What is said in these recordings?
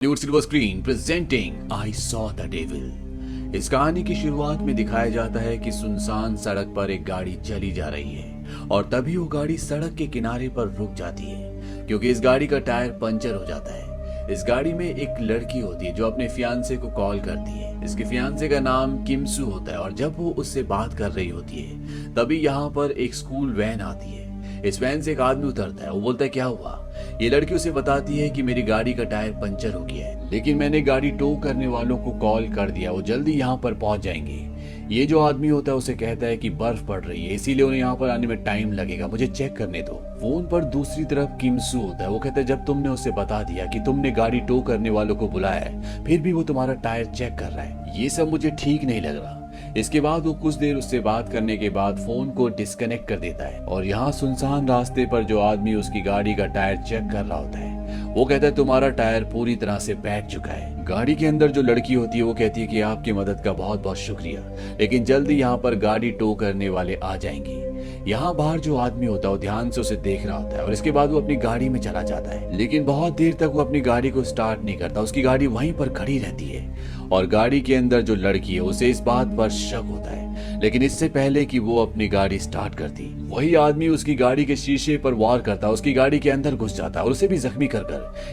Boolywood Silver Screen presenting I Saw the Devil। इस कहानी की शुरुआत में दिखाया जाता है कि सुनसान सड़क पर एक गाड़ी चली जा रही है और तभी वो गाड़ी सड़क के किनारे पर रुक जाती है क्योंकि इस गाड़ी का टायर पंचर हो जाता है। इस गाड़ी में एक लड़की होती है जो अपने फियांसे को कॉल करती है। इसके फियांसे का नाम किमसू होता है और जब वो उससे बात कर रही होती है तभी यहाँ पर एक स्कूल वैन आती है। इस वैन से एक आदमी उतरता है। वो बोलता है क्या हुआ। ये लड़की उसे बताती है कि मेरी गाड़ी का टायर पंचर हो गया है, लेकिन मैंने गाड़ी टो करने वालों को कॉल कर दिया, वो जल्दी यहाँ पर पहुंच जाएंगे। ये जो आदमी होता है उसे कहता है कि बर्फ पड़ रही है इसीलिए उन्हें यहाँ पर आने में टाइम लगेगा, मुझे चेक करने दो। फोन पर दूसरी तरफ किमसू होता है। वो कहता है जब तुमने उसे बता दिया कि तुमने गाड़ी टो करने वालों को बुलाया है फिर भी वो तुम्हारा टायर चेक कर रहा है, ये सब मुझे ठीक नहीं लग रहा। इसके बाद वो कुछ देर उससे बात करने के बाद फोन को डिस्कनेक्ट कर देता है और यहाँ सुनसान रास्ते पर जो आदमी उसकी गाड़ी का टायर चेक कर रहा होता है वो कहता है तुम्हारा टायर पूरी तरह से बैठ चुका है। गाड़ी के अंदर जो लड़की होती है वो कहती है कि आपकी मदद का बहुत बहुत शुक्रिया, लेकिन जल्दी यहाँ पर गाड़ी टो करने वाले आ जाएंगे। यहाँ बाहर जो आदमी होता है वो ध्यान से उसे देख रहा होता है और इसके बाद वो अपनी गाड़ी में चला जाता है, लेकिन बहुत देर तक वो अपनी गाड़ी को स्टार्ट नहीं करता। उसकी गाड़ी वहीं पर खड़ी रहती है और गाड़ी के अंदर जो लड़की है उसे इस बात पर शक होता है, लेकिन इससे पहले कि वो अपनी गाड़ी स्टार्ट करती वही आदमी उसकी गाड़ी के शीशे पर वार करता, उसकी गाड़ी के अंदर घुस जाता है और उसे भी जख्मी कर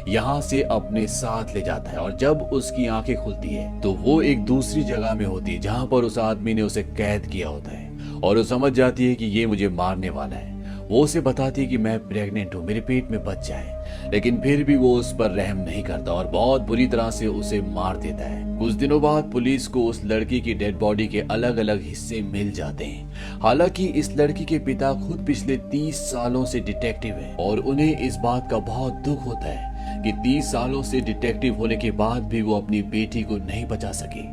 यहाँ से अपने साथ ले जाता है। और जब उसकी आंखें खुलती है तो वो एक दूसरी जगह में होती है जहाँ पर उस आदमी ने उसे कैद किया होता है और वो समझ जाती है कि ये मुझे मारने वाला है। वो उसे बताती है कि मैं प्रेग्नेंट हूँ, मेरे पेट में बच्चा है, लेकिन फिर भी वो उस पर रहम नहीं करता और बहुत बुरी तरह से उसे मार देता है। कुछ दिनों बाद पुलिस को उस लड़की की डेड बॉडी के अलग अलग हिस्से मिल जाते हैं। हालांकि इस लड़की के पिता खुद पिछले 30 सालों से डिटेक्टिव है और उन्हें इस बात का बहुत दुख होता है कि 30 सालों से डिटेक्टिव होने के बाद भी वो अपनी बेटी को नहीं बचा सके।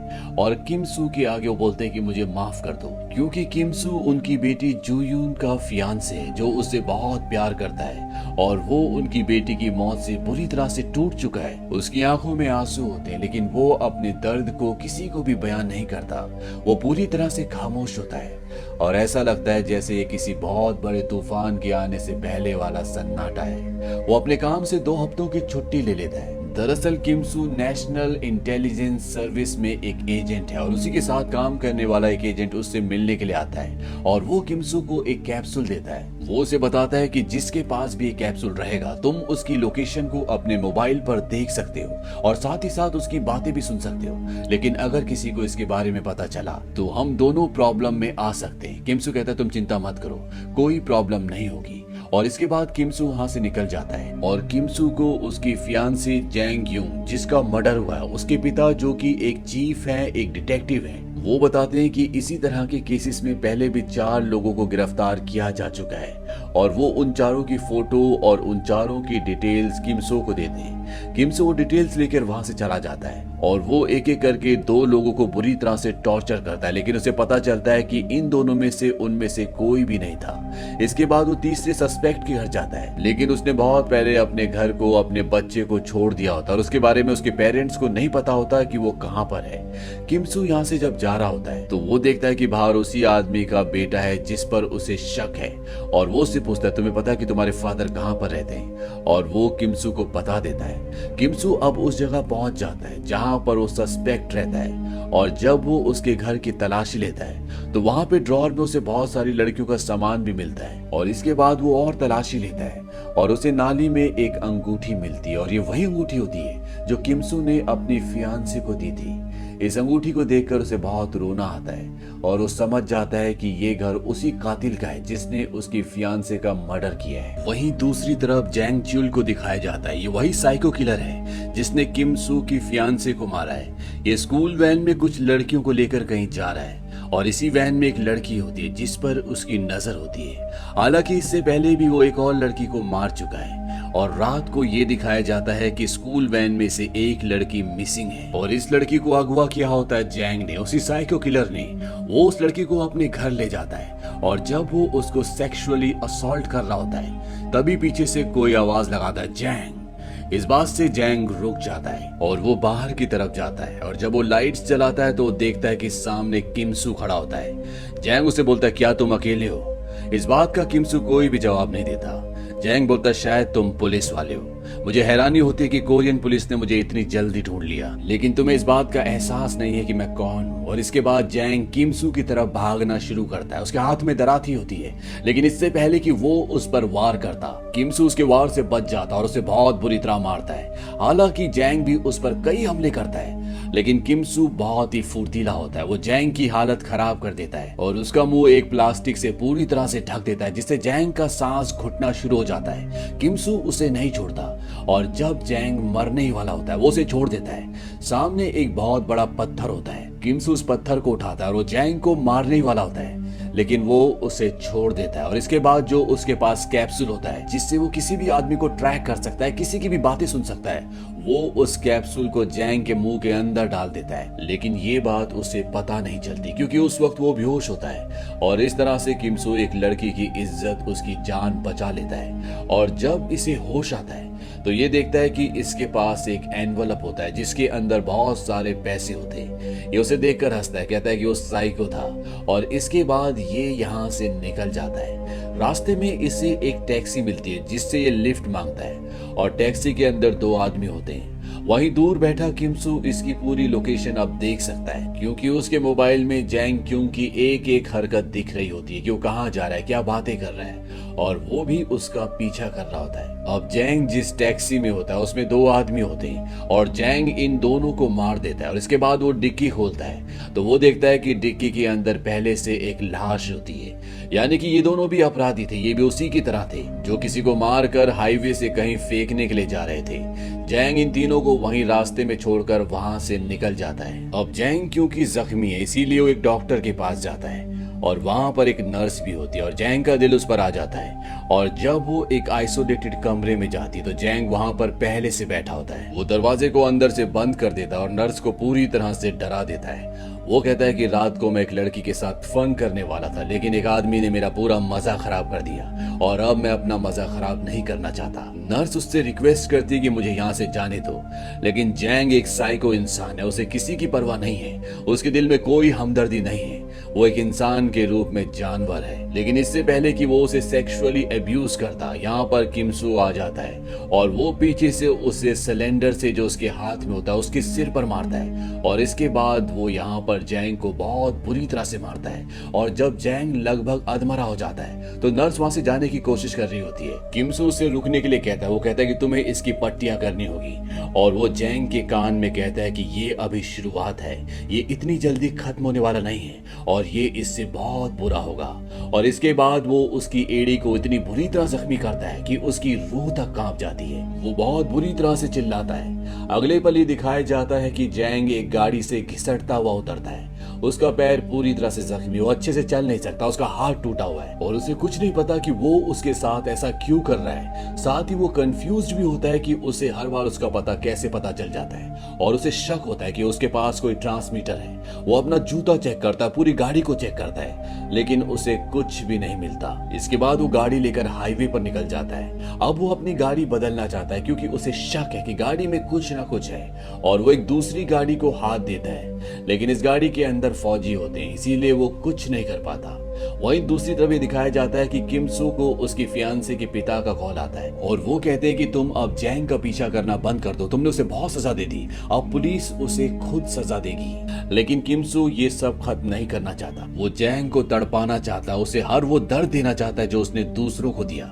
और किमसू के आगे वो बोलते हैं कि मुझे माफ कर दो, क्योंकि किमसू उनकी बेटी जूयून का फियांसे है जो उससे बहुत प्यार करता है और वो उनकी बेटी की मौत से बुरी तरह से टूट चुका है। उसकी आंखों में आंसू होते हैं लेकिन वो अपने दर्द को किसी को भी बयान नहीं करता, वो पूरी तरह से खामोश होता है और ऐसा लगता है जैसे ये किसी बहुत बड़े तूफान के आने से पहले वाला सन्नाटा है। वो अपने काम से 2 हफ्तों की छुट्टी ले लेता है। दरअसल किमसू नेशनल इंटेलिजेंस सर्विस में एक एजेंट है और उसी के साथ काम करने वाला एक एजेंट उससे मिलने के लिए आता है और वो किमसू को एक कैप्सूल देता है। वो उसे बताता है कि जिसके पास भी एक कैप्सूल रहेगा तुम उसकी लोकेशन को अपने मोबाइल पर देख सकते हो और साथ ही साथ उसकी बातें भी सुन सकते हो, लेकिन अगर किसी को इसके बारे में पता चला तो हम दोनों प्रॉब्लम में आ सकते हैं। किमसू कहता है तुम चिंता मत करो, कोई प्रॉब्लम नहीं होगी। और इसके बाद किमसू वहां से निकल जाता है और किमसू को उसकी फियांसी जैंग यूंग जिसका मर्डर हुआ है उसके पिता जो कि एक चीफ है, एक डिटेक्टिव है, वो बताते हैं कि इसी तरह के केसेस में पहले भी 4 लोगों को गिरफ्तार किया जा चुका है और वो उन चारों की फोटो और उन चारों की डिटेल्स किमसू को देते हैं। किमसू वो डिटेल्स लेकर वहां से चला जाता है और वो एक एक करके 2 लोगों को बुरी तरह से टॉर्चर करता है, लेकिन उसे पता चलता है कि इन दोनों में से उनमें से कोई भी नहीं था। इसके बाद वो तीसरे सस्पेक्ट के घर जाता है, लेकिन उसने बहुत पहले अपने घर को, अपने बच्चे को छोड़ दिया होता और उसके बारे में उसके पेरेंट्स को नहीं पता होता कि वो कहाँ पर है। किमसू यहाँ से जब जा रहा होता है तो वो देखता है कि बाहर उसी आदमी का बेटा है जिस पर उसे शक है और वो उससे पूछता है तुम्हें पता है कि तुम्हारे फादर कहाँ पर रहते हैं, और वो किमसू को बता देता है। किमसू अब उस जगह पहुंच जाता है जहां पर वो सस्पेक्ट रहता है और जब वो उसके घर की तलाशी लेता है तो वहां पे ड्रॉर में उसे बहुत सारी लड़कियों का सामान भी मिलता है और इसके बाद वो और तलाशी लेता है और उसे नाली में एक अंगूठी मिलती है और ये वही अंगूठी होती है जो किमसू ने अपनी फियांसे को दी थी। इस अंगूठी को देखकर उसे बहुत रोना आता है और वो समझ जाता है कि ये घर उसी कातिल का है जिसने उसकी फियांसे का मर्डर किया है। वहीं दूसरी तरफ जैंग च्यूल को दिखाया जाता है, ये वही साइको किलर है जिसने किमसू की फियांसे को मारा है। ये स्कूल वैन में कुछ लड़कियों को लेकर कहीं जा रहा है और इसी वैन में एक लड़की होती है जिस पर उसकी नजर होती है। हालांकि इससे पहले भी वो एक और लड़की को मार चुका है और रात को ये दिखाया जाता है कि स्कूल वैन में से एक लड़की मिसिंग है और इस लड़की को अगवा किया होता है जैंग ने, उसी साइको किलर ने। वो उस लड़की को अपने घर ले जाता है और जब वो उसको सेक्सुअली असॉल्ट कर रहा होता है तभी पीछे से कोई आवाज लगाता है जैंग। इस बात से जैंग रुक जाता है और वो बाहर की तरफ जाता है और जब वो लाइट्स जलाता है तो वो देखता है कि सामने किमसू खड़ा होता है। जैंग उसे बोलता है क्या तुम अकेले हो। इस बात का किमसू कोई भी जवाब नहीं देता। जैंग बोलता शायद तुम पुलिस वाले हो। मुझे हैरानी होती है कि कोरियन पुलिस ने मुझे इतनी जल्दी ढूंढ लिया, लेकिन तुम्हें इस बात का एहसास नहीं है कि मैं कौन हूँ। और इसके बाद जैंग किमसू की तरफ भागना शुरू करता है। उसके हाथ में दराती होती है, लेकिन इससे पहले कि वो उस पर वार करता, किमसू उसके वार से बच जाता और उसे बहुत बुरी तरह मारता है। हालांकि जैंग भी उस पर कई हमले करता है, लेकिन किमसू बहुत ही फुर्तीला होता है। वो जैंग की हालत खराब कर देता है और उसका मुंह एक प्लास्टिक से पूरी तरह से ढक देता है, जिससे जैंग का सांस घुटना शुरू हो जाता है। किमसू उसे नहीं छोड़ता और जब जैंग मरने ही वाला होता है वो उसे छोड़ देता है। सामने एक बहुत बड़ा पत्थर होता है। किमसू उस पत्थर को उठाता है और वो जैंग को मारने ही वाला होता है, लेकिन वो उसे छोड़ देता है। और इसके बाद जो उसके पास कैप्सूल होता है जिससे वो किसी भी आदमी को ट्रैक कर सकता है, किसी की भी बातें सुन सकता है, वो उस कैप्सूल को जैंग के मुंह के अंदर डाल देता है। लेकिन ये बात उसे पता नहीं चलती क्योंकि उस वक्त वो बेहोश होता है। और इस तरह से किमसू एक लड़की की इज्जत, उसकी जान बचा लेता है। और जब इसे होश आता है तो ये देखता है कि इसके पास एक एनवलप होता है जिसके अंदर बहुत सारे पैसे होते हैं। ये उसे देखकर हंसता है, कहता है कि वो साइको था। और इसके बाद ये यहाँ से निकल जाता है। रास्ते में इसे एक टैक्सी मिलती है जिससे ये लिफ्ट मांगता है और टैक्सी के अंदर 2 आदमी होते हैं। वहीं दूर बैठा किमसू इसकी पूरी लोकेशन अब देख सकता है क्योंकि उसके मोबाइल में जैंग क्यूंग की एक एक हरकत दिख रही होती है कि वो कहाँ जा रहा है, क्या बातें कर रहा है, और वो भी उसका पीछा कर रहा होता है। अब जैंग जिस टैक्सी में होता है उसमें 2 आदमी होते हैं और जैंग इन दोनों को मार देता है। और इसके बाद वो डिक्की खोलता है तो वो देखता है कि डिक्की के अंदर पहले से एक लाश होती है, यानी कि ये दोनों भी अपराधी थे। ये भी उसी की तरह थे जो किसी को मार कर हाईवे से कहीं फेंकने के लिए जा रहे थे। जैंग इन तीनों को वहीं रास्ते में छोड़कर वहां से निकल जाता है। अब जैंग क्योंकि जख्मी है इसीलिए वो एक डॉक्टर के पास जाता है और वहां पर एक नर्स भी होती है और जैंग का दिल उस पर आ जाता है। और जब वो एक आइसोलेटेड कमरे में जाती है तो जैंग वहां पर पहले से बैठा होता है। वो दरवाजे को अंदर से बंद कर देता है और नर्स को पूरी तरह से डरा देता है। वो कहता है कि रात को मैं एक लड़की के साथ फन करने वाला था, लेकिन एक आदमी ने मेरा पूरा मजा खराब कर दिया और अब मैं अपना मजा खराब नहीं करना चाहता। नर्स उससे रिक्वेस्ट करती है कि मुझे यहाँ से जाने दो, लेकिन जैंग एक साइको इंसान है, उसे किसी की परवाह नहीं है, उसके दिल में कोई हमदर्दी नहीं है। वो एक इंसान के रूप में जानवर है। लेकिन इससे पहले कि वो उसे सेक्सुअली अब्यूज करता, यहाँ पर किमसू आ जाता है और वो पीछे से उसे सिलेंडर से जो उसके हाथ में होता है उसके सिर पर मारता है। और इसके बाद वो यहाँ पर जैंग को बहुत बुरी तरह से मारता है। और जब जैंग लगभग अधमरा हो जाता है तो नर्स वहां से जाने की कोशिश कर रही होती है। किमसू उसे रुकने के लिए कहता है। वो कहता है कि तुम्हें इसकी पट्टियां करनी होगी और वो जैंग के कान में कहता है कि ये अभी शुरुआत है, ये इतनी जल्दी खत्म होने वाला नहीं है और ये इससे बहुत बुरा होगा। और इसके बाद वो उसकी एड़ी को इतनी बुरी तरह जख्मी करता है कि उसकी रूह तक कांप जाती है। वो बहुत बुरी तरह से चिल्लाता है। अगले पल ये दिखाया जाता है कि जैंग एक गाड़ी से घिसटता हुआ उतरता है। उसका पैर पूरी तरह से जख्मी, वो अच्छे से चल नहीं सकता, उसका हाथ टूटा हुआ है और उसे कुछ नहीं पता कि वो उसके साथ ऐसा क्यों कर रहा है। साथ ही वो कंफ्यूज्ड भी होता है कि उसे हर बार उसका पता कैसे पता चल जाता है और उसे शक होता है कि उसके पास कोई ट्रांसमीटर है। वो अपना जूता चेक करता है, पूरी गाड़ी को चेक करता है, लेकिन उसे कुछ भी नहीं मिलता। इसके बाद वो गाड़ी लेकर हाईवे पर निकल जाता है। अब वो अपनी गाड़ी बदलना चाहता है क्योंकि उसे शक है कि गाड़ी में कुछ ना कुछ है और वो एक दूसरी गाड़ी को हाथ देता है, लेकिन इस गाड़ी के अंदर फौजी होते हैं इसीलिए वो कुछ नहीं कर पाता। वहीं दूसरी तरफ ये दिखाया जाता है कि किमसू को उसकी फियांसे के पिता का कॉल आता है और वो कहते हैं कि तुम अब जैंग का पीछा करना बंद कर दो, तुमने उसे बहुत सजा दे दी, अब पुलिस उसे खुद सजा देगी। लेकिन किमसू ये सब खत्म नहीं करना चाहता। वो जैंग को तड़पाना चाहता है, उसे हर वो दर्द देना चाहता है जो उसने दूसरों को दिया।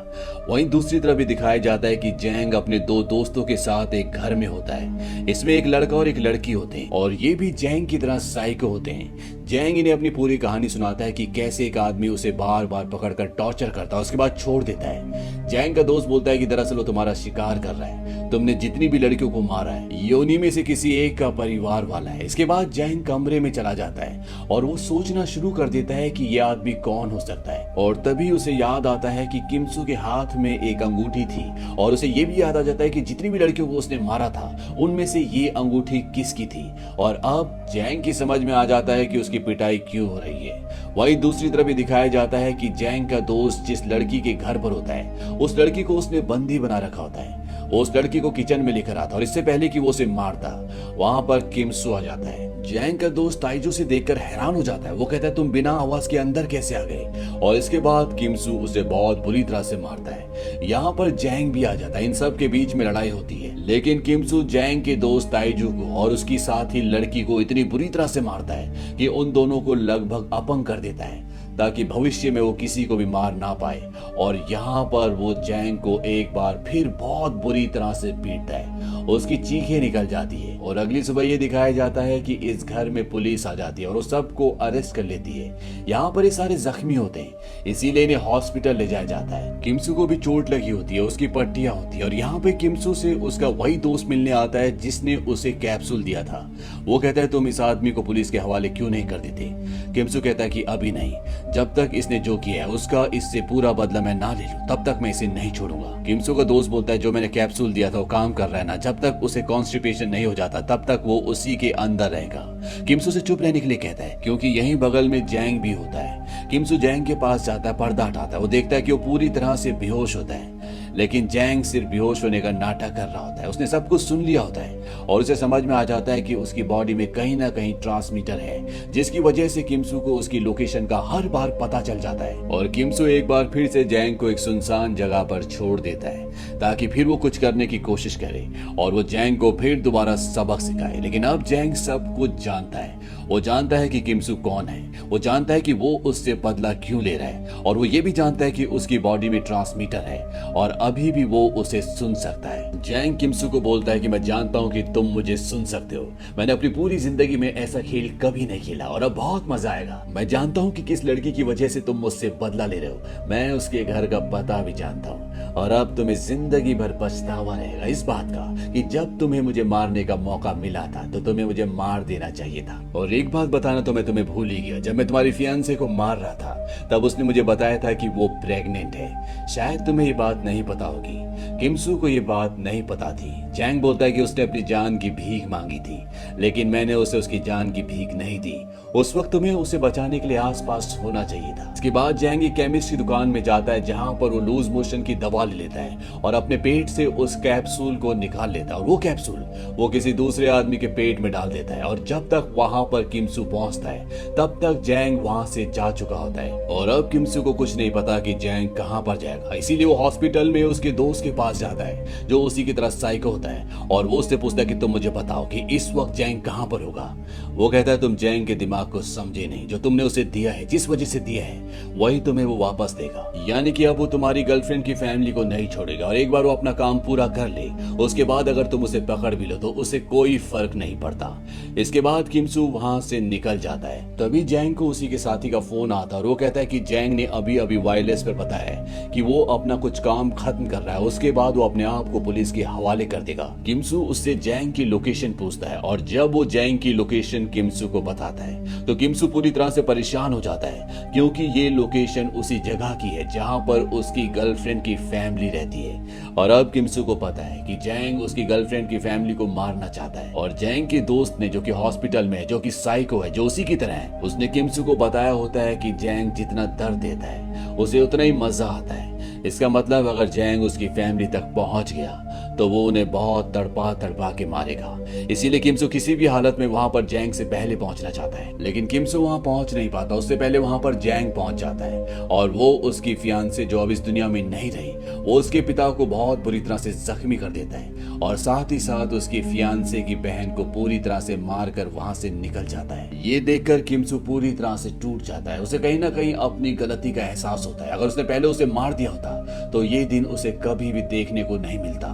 वहीं दूसरी तरफ ये दिखाया जाता है कि जैंग अपने 2 दोस्तों के साथ एक घर में होता है। इसमें एक लड़का और एक लड़की होते हैं और ये भी जैंग की तरह साइको होते हैं। जैंग इन्हें अपनी पूरी कहानी सुनाता है कि कैसे एक आदमी उसे बार बार पकड़कर टॉर्चर करता है, उसके बाद छोड़ देता है। जैंग का दोस्त बोलता है कि दरअसल वो तुम्हारा शिकार कर रहा है, तुमने जितनी भी लड़कियों को मारा है ये उन्हीं में से किसी एक का परिवार वाला है। इसके बाद जैंग कमरे में चला जाता है और वो सोचना शुरू कर देता है कि ये आदमी कौन हो सकता है। और तभी उसे याद आता है कि किमसू के हाथ में एक अंगूठी थी और उसे ये भी याद आ जाता है कि जितनी भी लड़कियों को उसने मारा था उनमें से ये अंगूठी किसकी थी। और अब जैंग की समझ में आ जाता है कि उसकी पिटाई क्यों हो रही है। वहीं दूसरी तरफ ये दिखाया जाता है कि जैंग का दोस्त जिस लड़की के घर पर होता है उस लड़की को उसने बंदी बना रखा होता है। वो उस लड़की को किचन में लेकर आता और इससे पहले कि वो उसे मारता, वहां पर किमसू आ जाता है। जैंग का दोस्त ताइजू से देखकर हैरान हो जाता है। वो कहता है तुम बिना आवाज के अंदर कैसे आ गए, और इसके बाद किमसू उसे बहुत बुरी तरह से मारता है। यहाँ पर जैंग भी आ जाता है। इन सब के बीच में लड़ाई होती है, लेकिन किमसू जैंग के दोस्त ताइजू को और उसकी साथ ही लड़की को इतनी बुरी तरह से मारता है कि उन दोनों को लगभग अपंग कर देता है, ताकि भविष्य में वो किसी को भी मार ना पाए। और यहाँ पर वो जैंग को एक बार फिर बहुत बुरी तरह से पीटता है। उसकी चीखें निकल जाती है और अगली सुबह ये दिखाया जाता है कि इस घर में पुलिस आ जाती है और वो सबको अरेस्ट कर लेती है। यहाँ पर ये सारे जख्मी होते हैं, इसीलिए इन्हें हॉस्पिटल ले जाया जाता है। किमसू को भी चोट लगी होती है, उसकी पट्टियां होती है, और यहाँ पे किमसू से उसका वही दोस्त मिलने आता है जिसने उसे कैप्सूल दिया था। वो कहता है तुम इस आदमी को पुलिस के हवाले क्यों नहीं कर देते। किमसू कहता है कि अभी नहीं, जब तक इसने जो किया है उसका इससे पूरा बदला मैं ना ले लूं तब तक मैं इसे नहीं छोड़ूंगा। किमसू का दोस्त बोलता है जो मैंने कैप्सूल दिया था वो काम कर रहा है ना, जब तक उसे कॉन्स्टिपेशन नहीं हो जाता तब तक वो उसी के अंदर रहेगा। किमसू से चुप रहने के लिए कहता है, क्योंकि यहीं बगल में जैंग भी होता है। किमसू जैंग के पास जाता है, पर्दा हटाता है, वो देखता है कि वो पूरी तरह से बेहोश होता है, लेकिन जैंग सिर्फ बेहोश होने का नाटक कर रहा होता है। उसने सब कुछ सुन लिया होता है और उसे समझ में आ जाता है कि उसकी बॉडी में कहीं ना कहीं ट्रांसमीटर है, जिसकी वजह से किमसू को उसकी लोकेशन का हर बार पता चल जाता है। और किमसू एक बार फिर से जैंग को एक सुनसान जगह पर छोड़ देता है ताकि फिर वो कुछ करने की कोशिश करे और वो जैंग को फिर दोबारा सबक सिखाए। लेकिन अब जैंग सब कुछ जानता है। वो जानता है कि किमसू कौन है, वो जानता है कि वो उससे बदला क्यों ले रहा है, और वो ये भी जानता है कि उसकी बॉडी में ट्रांसमीटर है और अभी भी वो उसे सुन सकता है। जैंग किमसू को बोलता है कि मैं जानता हूँ कि तुम मुझे सुन सकते हो। मैंने अपनी पूरी जिंदगी में ऐसा खेल कभी नहीं खेला और अब बहुत मजा आएगा। मैं जानता हूँ कि किस लड़की की वजह से तुम मुझसे बदला ले रहे हो। मैं उसके घर का पता भी जानता हूँ और अब तुम्हें जिंदगी भर पछतावा रहेगा इस बात का कि जब तुम्हें मुझे मारने का मौका मिला था तो तुम्हें मुझे मार देना चाहिए था। और एक बात बताना तो मैं तुम्हें भूल ही गया, जब मैं तुम्हारी फियांसे को मार रहा था तब उसने मुझे बताया था कि वो प्रेग्नेंट है। शायद तुम्हें ये बात नहीं पता होगी। किमसू को ये बात नहीं पता थी। जैंग बोलता है कि उसने अपनी जान की भीख मांगी थी, लेकिन मैंने उसे उसकी जान की भीख नहीं दी। उस वक्त तुम्हें उसे बचाने के लिए आसपास होना चाहिए था। इसके बाद जैंग एक केमिस्ट की दुकान में जाता है जहां पर वो लूज मोशन की दवा ले लेता है और अपने पेट से उस कैप्सूल को निकाल लेता है और वो कैप्सूल वो किसी दूसरे आदमी के पेट में डाल देता है। और जब तक वहां पर किमसू पहुंचता है तब तक जैंग वहां से जा चुका होता है और अब किमसू को कुछ नहीं पता कि जैंग कहां पर जाएगा। इसीलिए वो हॉस्पिटल में उसके दोस्त के पास जाता है जो उसी की तरह साइको होता है और वो उससे पूछता है कि तुम मुझे बताओ कि इस वक्त जैंग कहां पर होगा। वो कहता है तुम जैंग के दिमाग को समझे नहीं, जो तुमने उसे दिया है, जिस वजह से दिया है वही तुम्हें वो वापस देगा। यानी कि अब वो तुम्हारी गर्लफ्रेंड की फैमिली को नहीं छोड़ेगा और एक बार वो अपना काम पूरा कर ले उसके बाद अगर तुम उसे पकड़ भी लो तो उसे कोई फर्क नहीं पड़ता। इसके बाद किमसू वहां से निकल जाता है। तभी जैंग को उसी के साथी का फोन आता है और वो कहता है कि जैंग ने अभी अभी वायरलेस पर बताया है कि वो अपना कुछ काम खत्म कर रहा है, उसके बाद वो अपने आप को पुलिस के हवाले कर देगा। किमसू उससे जैंग की लोकेशन पूछता है और जब वो जैंग की लोकेशन किमसू को बताता है तो किमसू पूरी तरह से परेशान हो जाता है, क्योंकि ये लोकेशन उसी जगह की है जहां पर उसकी गर्लफ्रेंड की फैमिली रहती है। और अब किमसू को पता है कि जैंग उसकी गर्लफ्रेंड की फैमिली को मारना चाहता है और जैंग के दोस्त ने, जो कि हॉस्पिटल में है, जो कि साइको है, जो उसी की तरह है, उसने किमसू को बताया होता है कि जैंग जितना दर्द देता है उसे उतना ही मजा आता है। इसका मतलब अगर जैंग उसकी फैमिली तक पहुंच गया तो वो उन्हें बहुत तड़पा तड़पा के मारेगा। इसीलिए किमसू किसी भी हालत में वहां पर जैंग से पहले पहुंचना चाहता है, लेकिन किमसू वहां पहुंच नहीं पाता। उससे पहले वहां पर जैंग पहुंच जाता है और वो उसकी फियांसे, जो अब इस दुनिया में नहीं रही, वो उसके पिता को बहुत बुरी तरह से जख्मी कर देता है और साथ ही साथ उसकी फियांसे की बहन को पूरी तरह से मार कर वहां से निकल जाता है। ये देखकर किमसू पूरी तरह से टूट जाता है। उसे कहीं ना कहीं अपनी गलती का एहसास होता है। अगर उसने पहले उसे मार दिया होता तो ये दिन उसे कभी भी देखने को नहीं मिलता।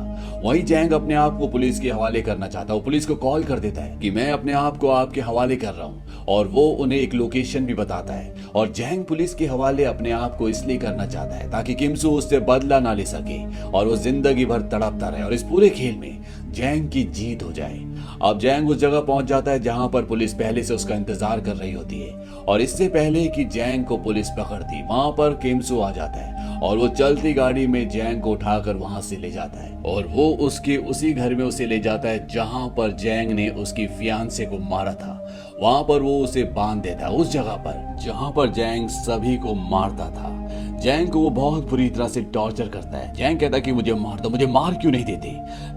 वहीं जैंग अपने आप को पुलिस के हवाले करना चाहता है। वो पुलिस को कॉल कर देता है कि मैं अपने आप को आपके हवाले कर रहा हूँ और वो उन्हें एक लोकेशन भी बताता है। और जैंग पुलिस के हवाले अपने आप को इसलिए करना चाहता है ताकि किमसू उससे बदला ना ले सके और वो जिंदगी भर तड़पता रहे और इस पूरे खेल में जैंग की जीत हो जाए। अब जैंग उस जगह पहुंच जाता है जहां पर पुलिस पहले से उसका इंतजार कर रही होती है और इससे पहले कि जैंग को पुलिस पकड़ती, वहां पर किमसू आ जाता है और वो चलती गाड़ी में जैंग को उठाकर वहां से ले जाता है और वो उसके उसी घर में उसे ले जाता है जहां पर जैंग ने उसकी फियांसे को मारा था। वहां पर वो उसे बांध देता है, उस जगह पर जहां पर जैंग सभी को मारता था। जैंग को वो बहुत बुरी तरह से टॉर्चर करता है। जैंग कहता है कि मुझे मार दो, मुझे मार क्यों नहीं देते,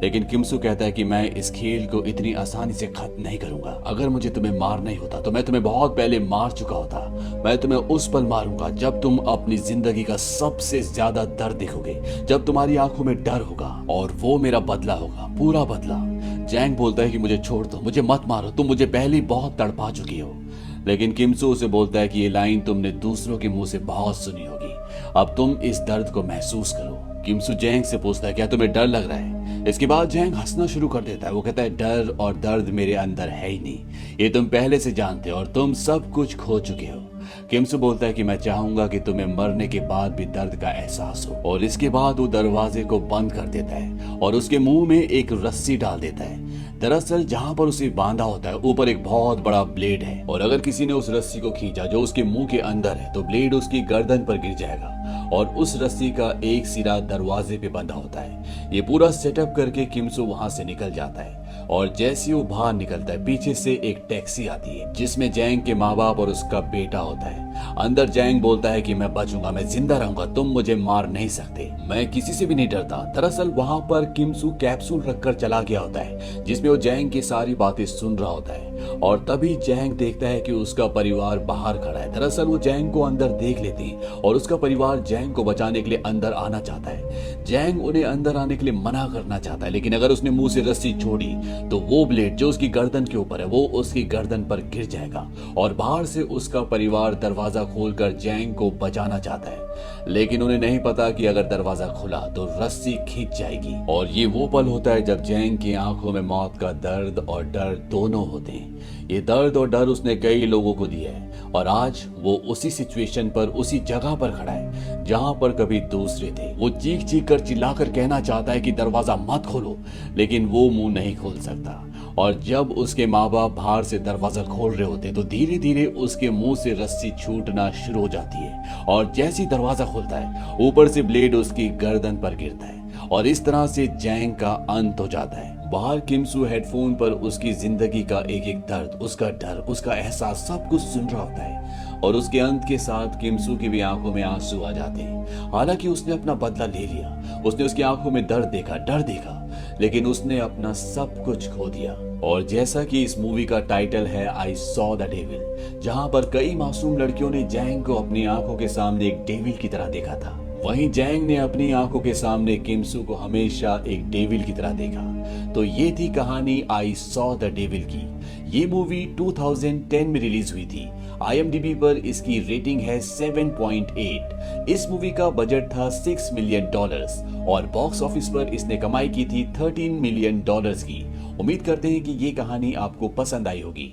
लेकिन किमसू कहता है कि मैं इस खेल को इतनी आसानी से खत्म नहीं करूंगा। अगर मुझे तुम्हें मारना ही होता तो मैं तुम्हें बहुत पहले मार चुका होता। मैं तुम्हें उस पल मारूंगा जब तुम अपनी जिंदगी का सबसे ज्यादा दर्द देखोगे, जब तुम्हारी आंखों में डर होगा, और वो मेरा बदला होगा, पूरा बदला। जैंग बोलता है कि मुझे छोड़ दो, मुझे मत मारो, तुम मुझे पहले ही बहुत तड़पा चुकी हो। लेकिन किमसू उसे बोलता है कि ये लाइन तुमने दूसरों के मुंह से बहुत सुनी होगी, अब तुम इस दर्द को महसूस करो। किमसू जैंग से पूछता है क्या तुम्हें डर लग रहा है। इसके बाद जैंग हंसना शुरू कर देता है। वो कहता है डर और दर्द मेरे अंदर है ही नहीं, ये तुम पहले से जानते हो और तुम सब कुछ खो चुके हो। किमसू बोलता है कि मैं चाहूंगा कि तुम्हें मरने के बाद भी दर्द का एहसास हो, और इसके बाद वो दरवाजे को बंद कर देता है और उसके मुंह में एक रस्सी डाल देता है। दरअसल जहां पर उसे बांधा होता है ऊपर एक बहुत बड़ा ब्लेड है, और अगर किसी ने उस रस्सी को खींचा जो उसके मुंह के अंदर है तो ब्लेड उसकी गर्दन पर गिर जाएगा, और उस रस्सी का एक सिरा दरवाजे पे बंधा होता है। ये पूरा सेटअप करके किमसू वहां से निकल जाता है, और जैसे वो बाहर निकलता है पीछे से एक टैक्सी आती है जिसमें जैंग के माँ बाप और उसका बेटा होता है। अंदर जैंग बोलता है कि मैं बचूंगा, मैं जिंदा रहूंगा, तुम मुझे मार नहीं सकते, मैं किसी से भी नहीं डरता। दरअसल वहां पर किमसू कैप्सूल रखकर चला गया होता है जिसमें वो जैंग की सारी बातें सुन रहा होता है, और तभी जैंग देखता है कि उसका परिवार बाहर खड़ा है। दरअसल वो जैंग को अंदर देख लेते हैं और उसका परिवार जैंग को बचाने के लिए अंदर आना चाहता है। जैंग उन्हें अंदर आने के लिए मना करना चाहता है, लेकिन अगर उसने मुंह से रस्सी छोड़ी तो वो ब्लेड जो उसकी गर्दन के ऊपर है वो उसकी गर्दन पर गिर जाएगा, और बाहर से उसका परिवार दरवाजा खोलकर जैंग को बचाना चाहता है। लेकिन उन्हें नहीं पता कि अगर दरवाजा खुला तो रस्सी खींच जाएगी, और ये वो पल होता है जब जैंग की आंखों में मौत का दर्द और डर दोनों होते हैं। ये दर्द और डर उसने कई लोगों को दिया है, और आज वो उसी सिचुएशन पर, उसी जगह पर खड़ा है जहां पर कभी दूसरे थे। वो चीख चीख कर चिल्लाकर कहना चाहता है कि दरवाजा मत खोलो, लेकिन वो मुंह नहीं खोल सकता। और जब उसके माँ बाप बाहर से दरवाजा खोल रहे होते तो धीरे धीरे उसके मुंह से रस्सी छूटना शुरू हो जाती है, और जैसे ही दरवाजा खुलता है ऊपर से ब्लेड उसकी गर्दन पर गिरता है, और इस तरह से जैंग का अंत हो जाता है। बाहर किमसू हेडफोन पर उसकी जिंदगी का एक एक दर्द, उसका डर, उसका एहसास सब कुछ सुन रहा होता है, और उसके अंत के साथ किमसू की भी आंखों में आंसू आ जाते हैं। हालांकि उसने अपना बदला ले लिया, उसने उसकी आंखों में दर्द देखा, डर देखा, लेकिन उसने अपना सब कुछ खो दिया। और जैसा कि इस मूवी का टाइटल है आई सॉ द डेविल, जहां पर कई मासूम लड़कियों ने जैंग को अपनी आंखों के सामने एक डेविल की तरह देखा था, वहीं जैंग ने अपनी आंखों के सामने किमसू को हमेशा एक डेविल की तरह देखा। तो ये थी कहानी आई सॉ द डेविल की। ये मूवी 2010 में रिलीज हुई थी। IMDb पर इसकी रेटिंग है 7.8। इस मूवी का बजट था $6 मिलियन, और बॉक्स ऑफिस पर इसने कमाई की थी $13 मिलियन की। उम्मीद करते हैं कि ये कहानी आपको पसंद आई होगी।